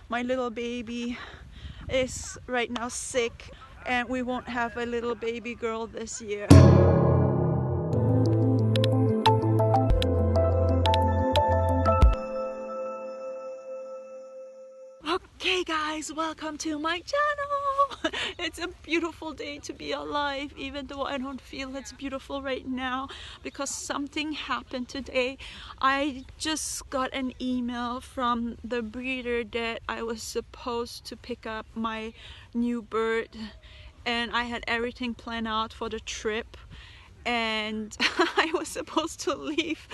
my little baby is right now sick and we won't have a little baby girl this year. Okay guys, welcome to my channel. It's a beautiful day to be alive, even though I don't feel it's beautiful right now because something happened today. I just got an email from the breeder that I was supposed to pick up my new bird, and I had everything planned out for the trip. And I was supposed to leave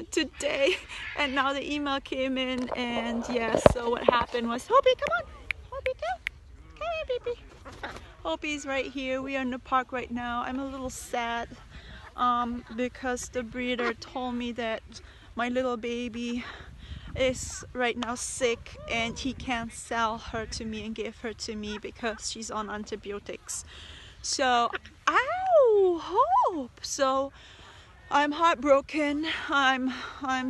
today, and now the email came in, and yes, so what happened was, Hopi, come on, Hopi, come here, baby. Hopi's right here. We are in the park right now. I'm a little sad because the breeder told me that my little baby is right now sick and he can't sell her to me and give her to me because she's on antibiotics. So, ow, Hope. So I'm heartbroken. I'm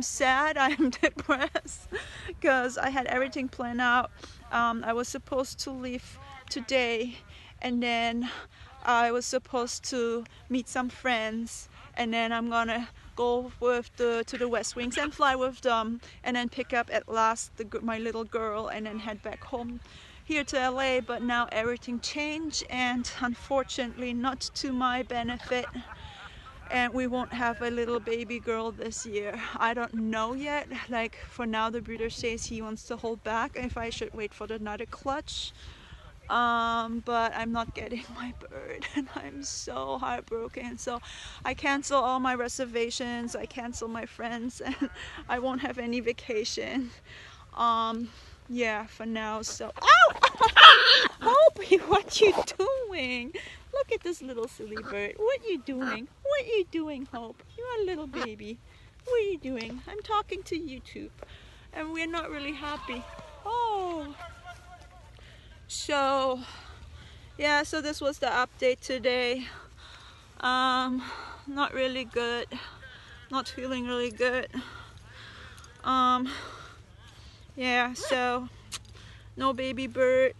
sad. I'm depressed because I had everything planned out. I was supposed to leave today, and then I was supposed to meet some friends, and then I'm gonna go with to the West Wings and fly with them, and then pick up at last my little girl, and then head back home here to LA. But now everything changed, and unfortunately not to my benefit, and we won't have a little baby girl this year. I don't know yet. Like, for now the breeder says he wants to hold back if I should wait for another clutch, but I'm not getting my bird and I'm so heartbroken. So I cancel all my reservations, I cancel my friends, and I won't have any vacation. Yeah, for now. So, ow! Hope, what you doing? Look at this little silly bird. What you doing? What you doing, Hope? You're a little baby. What are you doing? I'm talking to YouTube, and we're not really happy. Oh. So, yeah, so this was the update today. Not really good. Not feeling really good. Yeah, so no baby bird.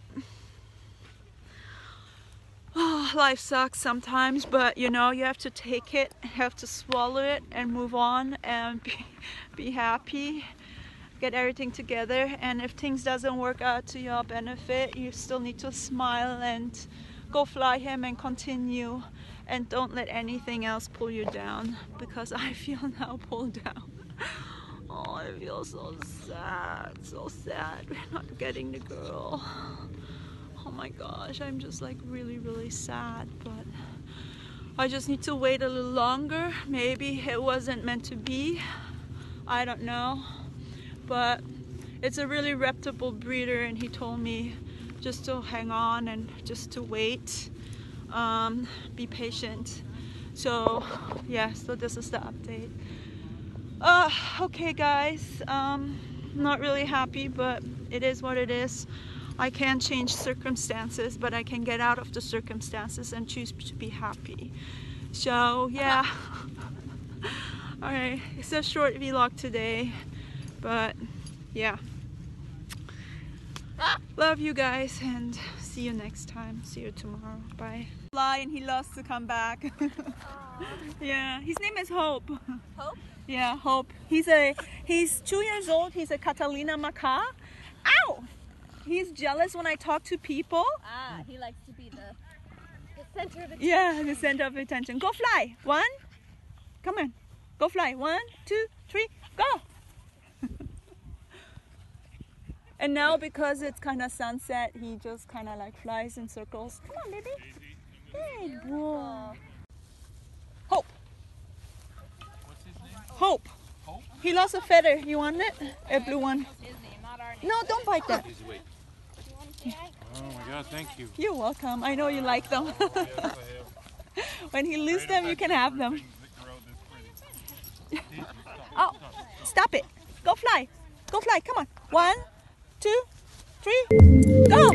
Oh, life sucks sometimes, but you know, you have to take it, have to swallow it and move on and be happy, get everything together. And if things doesn't work out to your benefit, you still need to smile and go fly him and continue, and don't let anything else pull you down, because I feel now pulled down. Oh, I feel so sad, so sad. We're not getting the girl. Oh my gosh, I'm just like really sad, but I just need to wait a little longer. Maybe it wasn't meant to be, I don't know, but it's a really reputable breeder, and he told me just to hang on and just to wait, be patient. So yeah, so this is the update. Okay guys, not really happy, but it is what it is. I can't change circumstances, but I can get out of the circumstances and choose to be happy. So yeah. Alright, it's a short vlog today, but yeah. Love you guys, and see you next time. See you tomorrow. Bye. Fly, and he loves to come back. Yeah, his name is Hope. Hope? Yeah, Hope. He's 2 years old. He's a Catalina Macaw. Ow! He's jealous when I talk to people. Ah, he likes to be the center of attention. Yeah, the center of attention. Go fly. 1. Come on. Go fly. 1, 2, 3, go! And now, because it's kind of sunset, he just kind of like flies in circles. Come on, baby. Good boy. Hope. What's his name? Hope. Hope? He lost a feather. You want it? A blue one. His name, not our name. No, don't bite that. Please wait. Oh my God, thank you. You're welcome. I know you like them. Yes, I have. When he loses them, you can have them. Things that grow this pretty. Oh, stop it. Go fly. Go fly. Come on. 1, 2, 3, go!